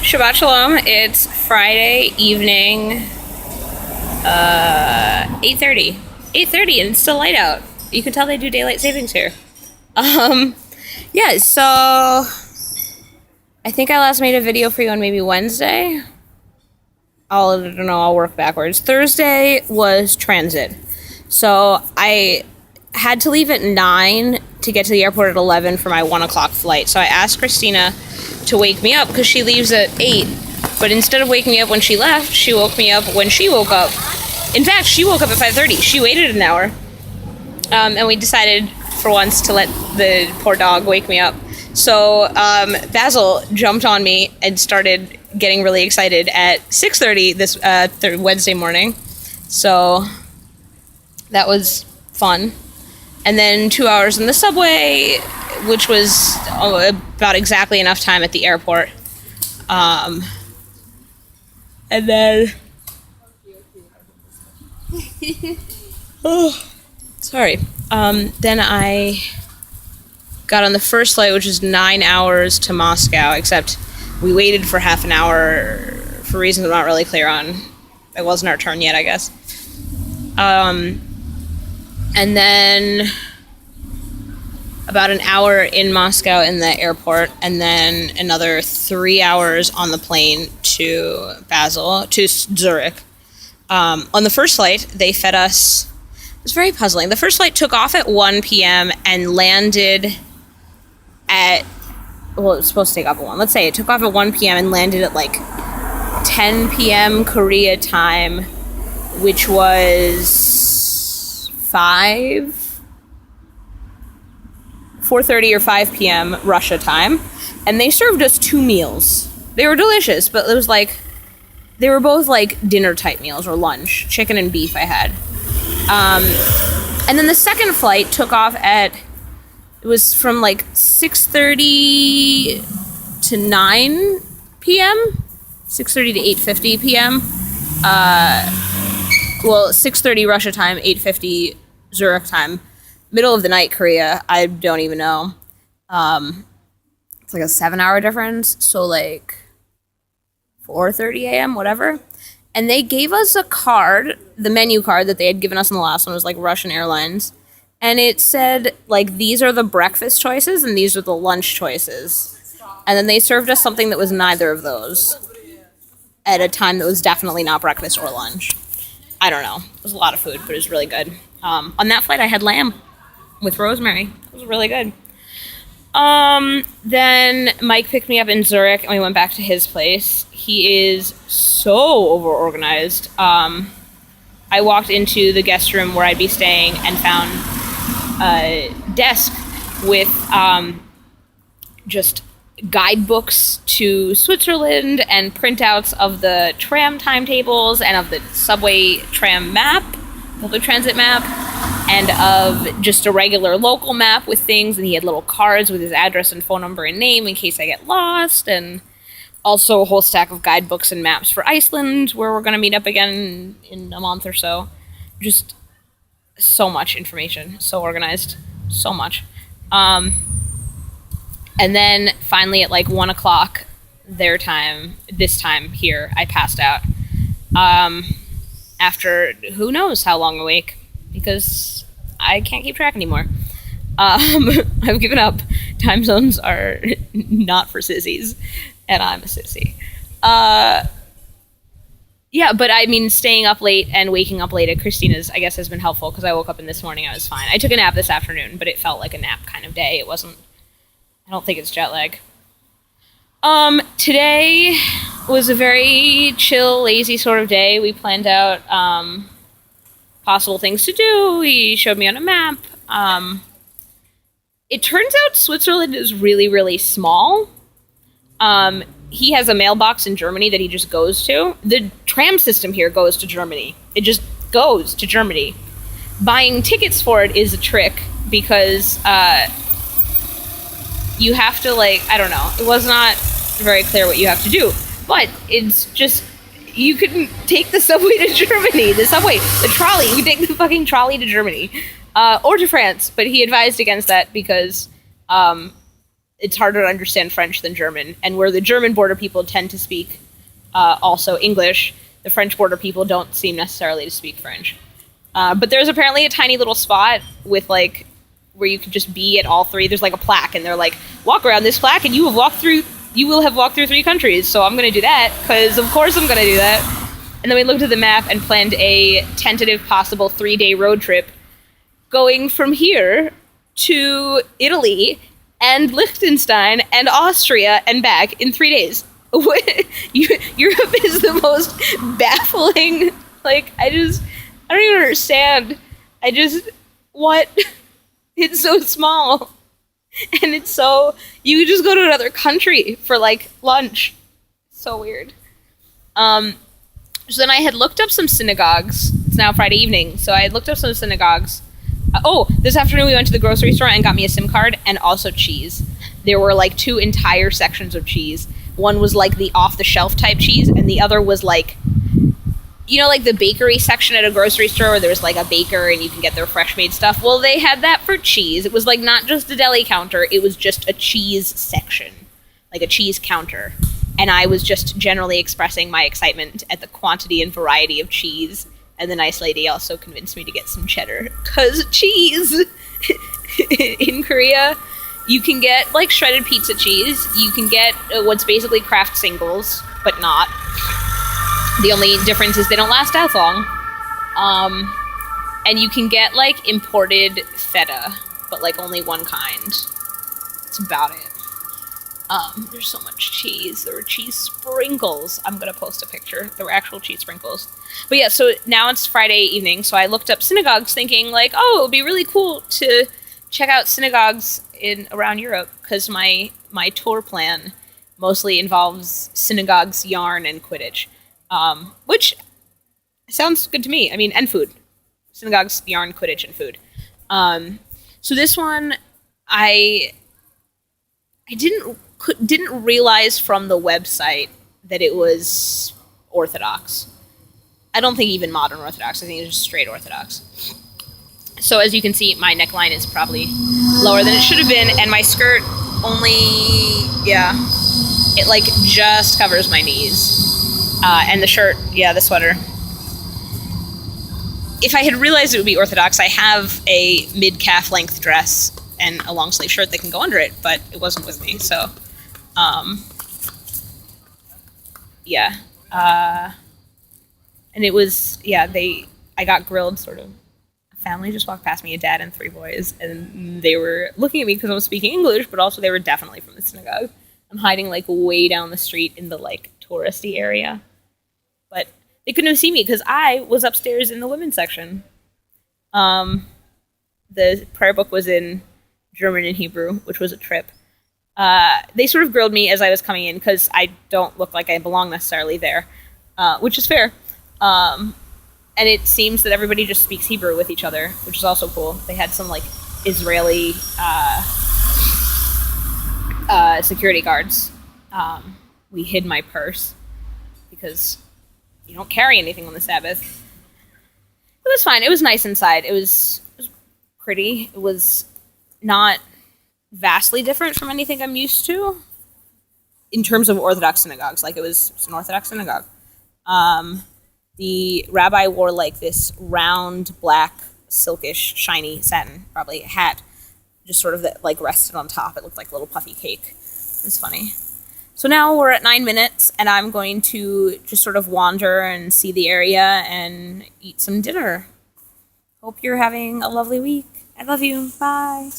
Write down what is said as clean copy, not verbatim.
Shabbat Shalom. It's Friday evening, 8:30. 8:30 and it's still light out. You can tell they do daylight savings here. Yeah, so I think I last made a video for you on maybe Wednesday. I don't know, I'll work backwards. Thursday was transit. So I had to leave at 9 to get to the airport at 11 for my 1 o'clock flight. So I asked Christina to wake me up because she leaves at 8. But instead of waking me up when she left, she woke me up when she woke up. In fact, she woke up at 5:30. She waited an hour. And we decided for once to let the poor dog wake me up. So Basil jumped on me and started getting really excited at 6:30 this Wednesday morning. So that was fun. And then 2 hours in the subway, which was about exactly enough time at the airport. And then... oh, sorry. Then I got on the first flight, which is 9 hours to Moscow, except we waited for half an hour for reasons I'm not really clear on. It wasn't our turn yet, I guess. And then about an hour in Moscow in the airport, and then another 3 hours on the plane to Zurich. On the first flight, they fed us. It was very puzzling. The first flight took off at 1 p.m. and landed at, well, it was supposed to take off at 1. Let's say it took off at 1 p.m. and landed at like 10 p.m. Korea time, which was 4:30 or 5 p.m. Russia time. And they served us 2 meals. They were delicious, but it was like, they were both like dinner type meals or lunch. Chicken and beef I had. And then the second flight took off at, it was from like 6:30 to 9 p.m. 6:30 to 8:50 p.m. 6:30 Russia time, 8:50 Zurich time. Middle of the night Korea, I don't even know. It's like a 7-hour difference, so like 4:30 a.m., whatever. And they gave us a card, the menu card that they had given us in the last one was like Russian Airlines. And it said, like, these are the breakfast choices and these are the lunch choices. And then they served us something that was neither of those at a time that was definitely not breakfast or lunch. I don't know. It was a lot of food, but it was really good. On that flight, I had lamb with rosemary. It was really good. Then Mike picked me up in Zurich and we went back to his place. He is so over-organized. I walked into the guest room where I'd be staying and found a desk with just guidebooks to Switzerland and printouts of the tram timetables and of the subway tram map, public transit map, and of just a regular local map with things, and he had little cards with his address and phone number and name in case I get lost, and also a whole stack of guidebooks and maps for Iceland, where we're going to meet up again in a month or so. Just so much information, so organized, so much. And then finally at like 1 o'clock their time, this time here, I passed out. After who knows how long awake, because I can't keep track anymore. I've given up. Time zones are not for sissies, and I'm a sissy. Yeah, but I mean, staying up late and waking up late at Christina's, I guess, has been helpful, because I woke up in this morning, I was fine. I took a nap this afternoon, but it felt like a nap kind of day. It wasn't, I don't think it's jet lag. Today was a very chill, lazy sort of day. We planned out possible things to do. He showed me on a map. It turns out Switzerland is really, really small. He has a mailbox in Germany that he just goes to. The tram system here goes to Germany. It just goes to Germany. Buying tickets for it is a trick, because you have to, like, I don't know. It was not very clear what you have to do. But it's just, you can take the subway to Germany. The trolley. You can take the fucking trolley to Germany. Or to France. But he advised against that because it's harder to understand French than German. And where the German border people tend to speak also English, the French border people don't seem necessarily to speak French. But there's apparently a tiny little spot with like where you could just be at all three. There's like a plaque, and they're like, walk around this plaque, and you will have walked through 3 countries. So I'm going to do that because of course I'm going to do that. And then we looked at the map and planned a tentative possible 3-day road trip going from here to Italy and Liechtenstein and Austria and back in 3 days. Europe is the most baffling. Like, I don't even understand. What? It's so small. And it's so, you could just go to another country for like lunch. So weird. So then I had looked up some synagogues. It's now Friday evening, so I had looked up some synagogues. This afternoon we went to the grocery store and got me a SIM card and also cheese. There were like 2 entire sections of cheese. One was like the off-the-shelf type cheese, and the other was like, you know, like the bakery section at a grocery store where there's like a baker and you can get their fresh-made stuff. Well, they had that for cheese. It was like not just a deli counter, it was just a cheese section, like a cheese counter. And I was just generally expressing my excitement at the quantity and variety of cheese. And the nice lady also convinced me to get some cheddar. 'Cause cheese! In Korea, you can get, like, shredded pizza cheese. You can get what's basically Kraft singles, but not. The only difference is they don't last as long. And you can get, like, imported feta, but, like, only one kind. That's about it. There's so much cheese. There were cheese sprinkles. I'm gonna post a picture. There were actual cheese sprinkles. But yeah, so now it's Friday evening, so I looked up synagogues thinking like, oh, it would be really cool to check out synagogues around Europe, because my tour plan mostly involves synagogues, yarn, and Quidditch. Which sounds good to me. I mean, and food. Synagogues, yarn, Quidditch, and food. So this one, I didn't realize from the website that it was Orthodox. I don't think even modern Orthodox. I think it's just straight Orthodox. So as you can see, my neckline is probably lower than it should have been, and my skirt only, it like just covers my knees. And the shirt, the sweater. If I had realized it would be Orthodox, I have a mid-calf length dress and a long sleeve shirt that can go under it, but it wasn't with me, so and it was, I got grilled, sort of. A family just walked past me, a dad and 3 boys, and they were looking at me because I was speaking English, but also they were definitely from the synagogue. I'm hiding, like, way down the street in the, like, touristy area. But they couldn't have seen me because I was upstairs in the women's section. The prayer book was in German and Hebrew, which was a trip. They sort of grilled me as I was coming in because I don't look like I belong necessarily there, which is fair. And it seems that everybody just speaks Hebrew with each other, which is also cool. They had some, like, Israeli security guards. We hid my purse because you don't carry anything on the Sabbath. It was fine. It was nice inside. It was pretty. It was not vastly different from anything I'm used to in terms of Orthodox synagogues. Like, it was an Orthodox synagogue. The rabbi wore, like, this round, black, silkish, shiny satin, probably, hat, just sort of that, like, rested on top. It looked like a little puffy cake. It was funny. So now we're at 9 minutes, and I'm going to just sort of wander and see the area and eat some dinner. Hope you're having a lovely week. I love you. Bye.